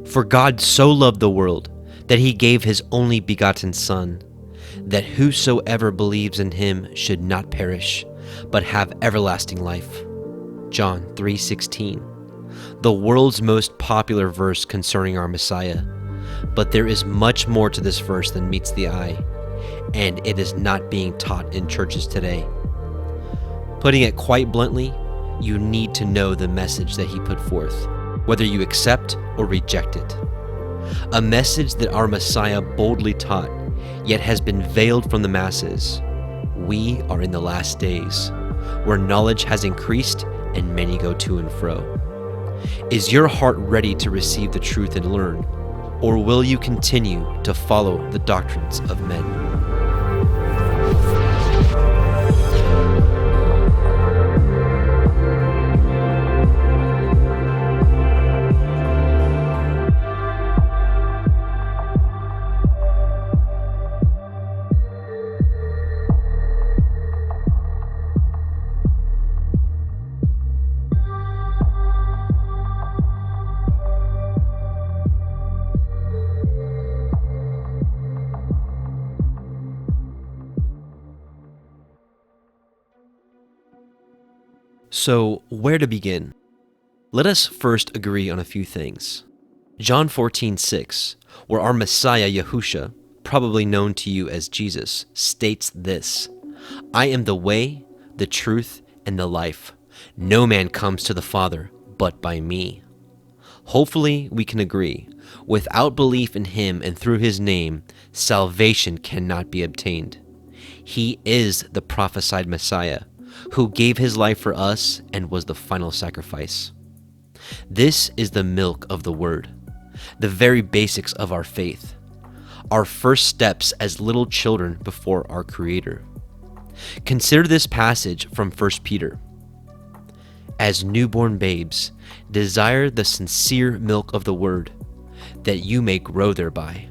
For God so loved the world that he gave his only begotten Son, that whosoever believes in him should not perish, but have everlasting life. John 3:16. The world's most popular verse concerning our Messiah. But there is much more to this verse than meets the eye, and it is not being taught in churches today. Putting it quite bluntly, you need to know the message that he put forth, whether you accept or reject it. A message that our Messiah boldly taught, yet has been veiled from the masses. We are in the last days, where knowledge has increased and many go to and fro. Is your heart ready to receive the truth and learn, or will you continue to follow the doctrines of men? So, where to begin? Let us first agree on a few things. John 14:6, where our Messiah Yahusha, probably known to you as Jesus, states this: I am the way, the truth, and the life. No man comes to the Father but by me. Hopefully, we can agree. Without belief in him and through his name, salvation cannot be obtained. He is the prophesied Messiah, who gave his life for us and was the final sacrifice. This is the milk of the Word, the very basics of our faith, our first steps as little children before our Creator. Consider this passage from 1 Peter. As newborn babes, desire the sincere milk of the Word, that you may grow thereby.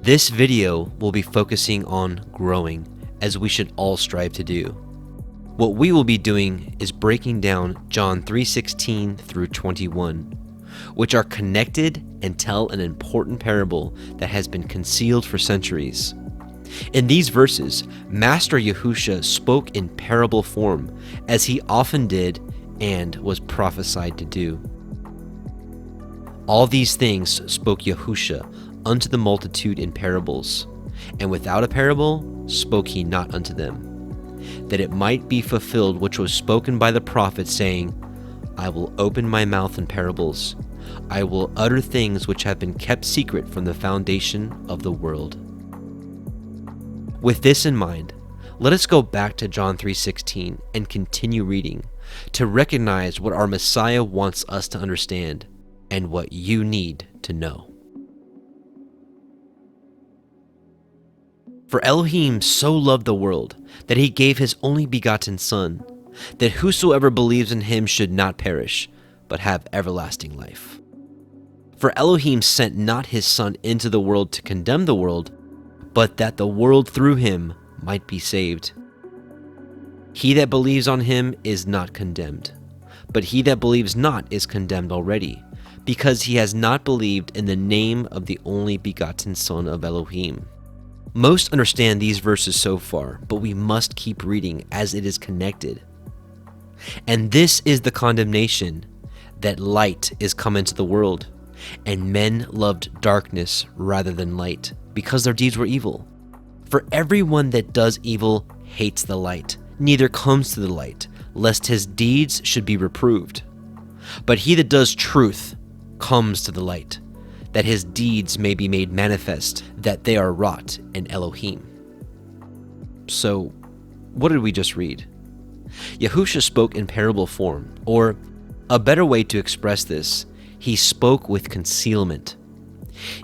This video will be focusing on growing, as we should all strive to do. What we will be doing is breaking down John 3:16 through 21, which are connected and tell an important parable that has been concealed for centuries. In these verses, Master Yahusha spoke in parable form, as he often did and was prophesied to do. All these things spoke Yahusha unto the multitude in parables, and without a parable spoke he not unto them, that it might be fulfilled which was spoken by the prophet, saying, I will open my mouth in parables. I will utter things which have been kept secret from the foundation of the world. With this in mind, let us go back to John 3:16 and continue reading to recognize what our Messiah wants us to understand and what you need to know. For Elohim so loved the world that he gave his only begotten Son, that whosoever believes in him should not perish, but have everlasting life. For Elohim sent not his Son into the world to condemn the world, but that the world through him might be saved. He that believes on him is not condemned, but he that believes not is condemned already, because he has not believed in the name of the only begotten Son of Elohim. Most understand these verses so far, but we must keep reading as it is connected. And this is the condemnation, that light is come into the world, and men loved darkness rather than light, because their deeds were evil. For everyone that does evil hates the light, neither comes to the light, lest his deeds should be reproved. But he that does truth comes to the light, that his deeds may be made manifest, that they are wrought in Elohim. So, what did we just read? Yahusha spoke in parable form, or a better way to express this, he spoke with concealment.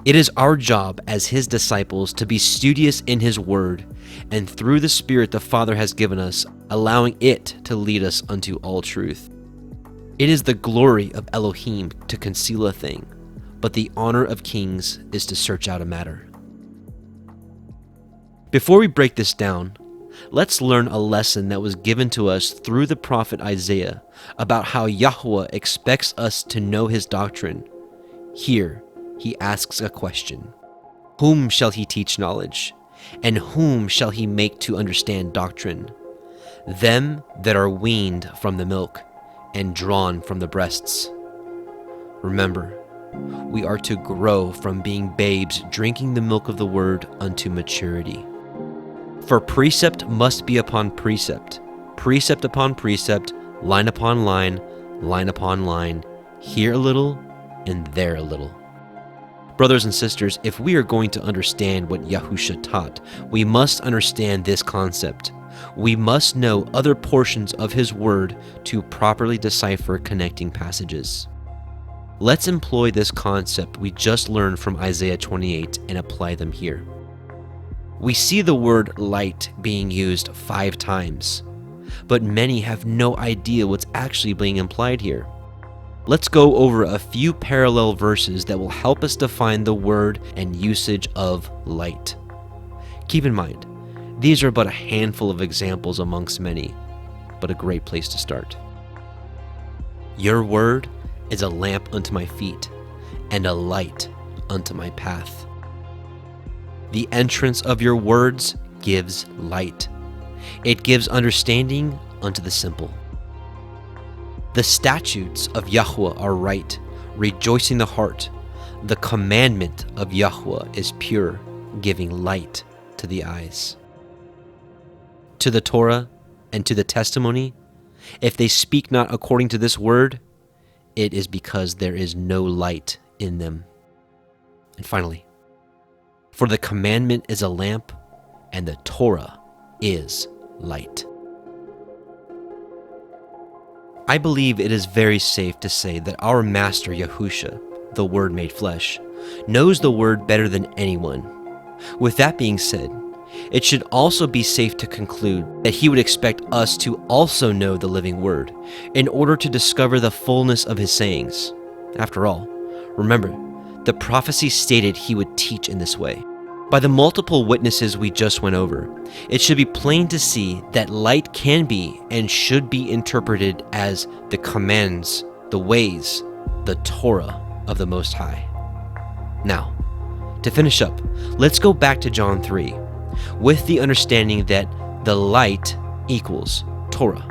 It is our job as his disciples to be studious in his word, and through the Spirit the Father has given us, allowing it to lead us unto all truth. It is the glory of Elohim to conceal a thing, but the honor of kings is to search out a matter. Before we break this down, let's learn a lesson that was given to us through the prophet Isaiah about how Yahuah expects us to know his doctrine. Here, he asks a question. Whom shall he teach knowledge? And whom shall he make to understand doctrine? Them that are weaned from the milk and drawn from the breasts. Remember, we are to grow from being babes drinking the milk of the word unto maturity. For precept must be upon precept, precept upon precept, line upon line, line upon line, here a little and there a little. Brothers and sisters, if we are going to understand what Yahusha taught, we must understand this concept. We must know other portions of his word to properly decipher connecting passages. Let's employ this concept we just learned from Isaiah 28 and apply them here. We see the word light being used 5 times, but many have no idea what's actually being implied here. Let's go over a few parallel verses that will help us define the word and usage of light. Keep in mind, these are but a handful of examples amongst many, but a great place to start. Your word is a lamp unto my feet, and a light unto my path. The entrance of your words gives light. It gives understanding unto the simple. The statutes of Yahuah are right, rejoicing the heart. The commandment of Yahuah is pure, giving light to the eyes. To the Torah and to the testimony, if they speak not according to this word, it is because there is no light in them. And finally, for the commandment is a lamp, and the Torah is light. I believe it is very safe to say that our Master Yahusha, the Word made flesh, knows the Word better than anyone. With that being said, it should also be safe to conclude that he would expect us to also know the living Word in order to discover the fullness of his sayings. After all, remember, the prophecy stated he would teach in this way. By the multiple witnesses we just went over, it should be plain to see that light can be and should be interpreted as the commands, the ways, the Torah of the Most High. Now, to finish up, let's go back to John 3, with the understanding that the light equals Torah,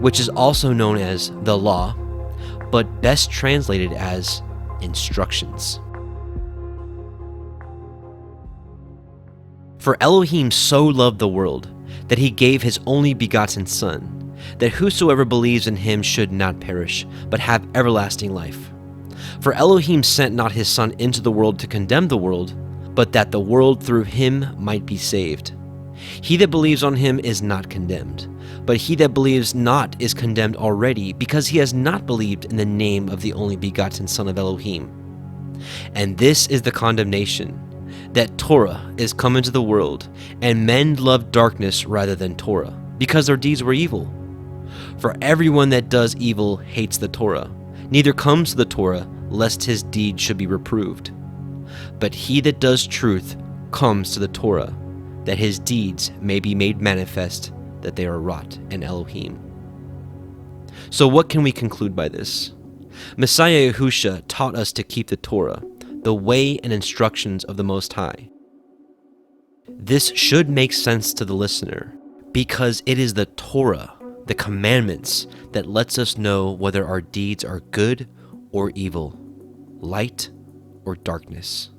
which is also known as the law, but best translated as instructions. For Elohim so loved the world that he gave his only begotten Son, that whosoever believes in him should not perish, but have everlasting life. For Elohim sent not his Son into the world to condemn the world, but that the world through him might be saved. He that believes on him is not condemned, but he that believes not is condemned already, because he has not believed in the name of the only begotten Son of Elohim. And this is the condemnation, that Torah is come into the world, and men love darkness rather than Torah, because their deeds were evil. For everyone that does evil hates the Torah, neither comes to the Torah, lest his deeds should be reproved. But he that does truth comes to the Torah, that his deeds may be made manifest, that they are wrought in Elohim. So what can we conclude by this? Messiah Yahusha taught us to keep the Torah, the way and instructions of the Most High. This should make sense to the listener, because it is the Torah, the commandments, that lets us know whether our deeds are good or evil, light or darkness.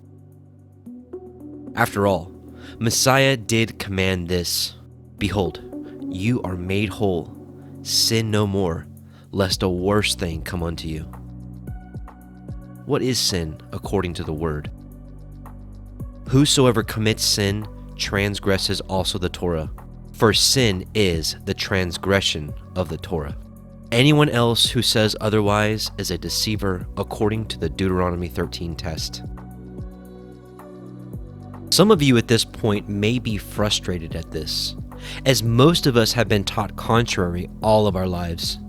After all, Messiah did command this: Behold, you are made whole, sin no more, lest a worse thing come unto you. What is sin according to the word? Whosoever commits sin transgresses also the Torah, for sin is the transgression of the Torah. Anyone else who says otherwise is a deceiver according to the Deuteronomy 13 test. Some of you at this point may be frustrated at this, as most of us have been taught contrary all of our lives.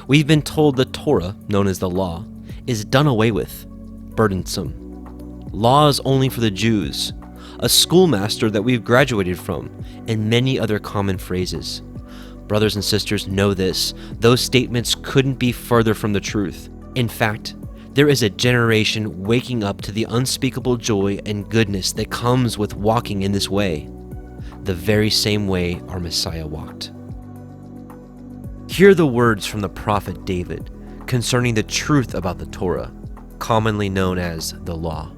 We've been told the Torah, known as the law, is done away with, burdensome. Law is only for the Jews, a schoolmaster that we've graduated from, and many other common phrases. Brothers and sisters, know this: those statements couldn't be further from the truth. In fact, There is a generation waking up to the unspeakable joy and goodness that comes with walking in this way, the very same way our Messiah walked. Hear the words from the prophet David concerning the truth about the Torah, commonly known as the law.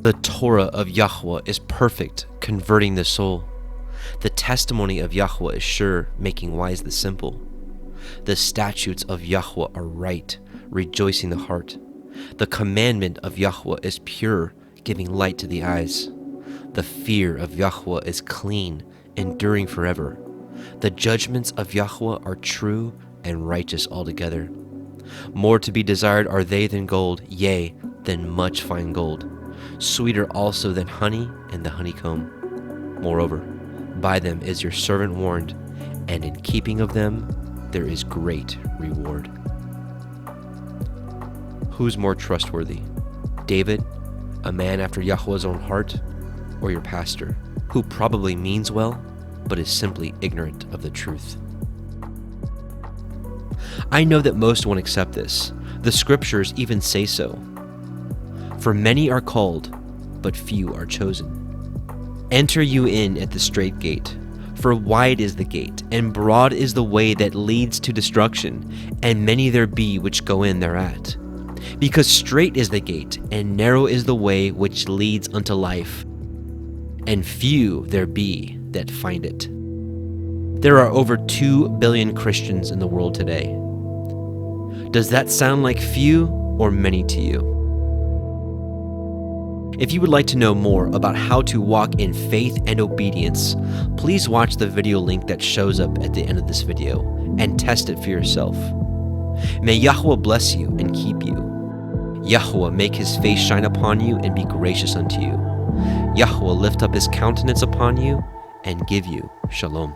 The Torah of Yahuah is perfect, converting the soul. The testimony of Yahuah is sure, making wise the simple. The statutes of Yahuah are right, rejoicing the heart. The commandment of Yahuah is pure, giving light to the eyes. The fear of Yahuah is clean, enduring forever. The judgments of Yahuah are true and righteous altogether. More to be desired are they than gold, yea, than much fine gold. Sweeter also than honey and the honeycomb. Moreover, by them is your servant warned, and in keeping of them there is great reward. Who's more trustworthy? David, a man after Yahuah's own heart, or your pastor, who probably means well, but is simply ignorant of the truth? I know that most won't accept this. The scriptures even say so. For many are called, but few are chosen. Enter you in at the strait gate, for wide is the gate, and broad is the way that leads to destruction, and many there be which go in thereat. Because strait is the gate, and narrow is the way which leads unto life, and few there be that find it. There are over 2 billion Christians in the world today. Does that sound like few or many to you? If you would like to know more about how to walk in faith and obedience, please watch the video link that shows up at the end of this video and test it for yourself. May Yahuah bless you and keep you. Yahuah make his face shine upon you and be gracious unto you. Yahuah lift up his countenance upon you and give you shalom.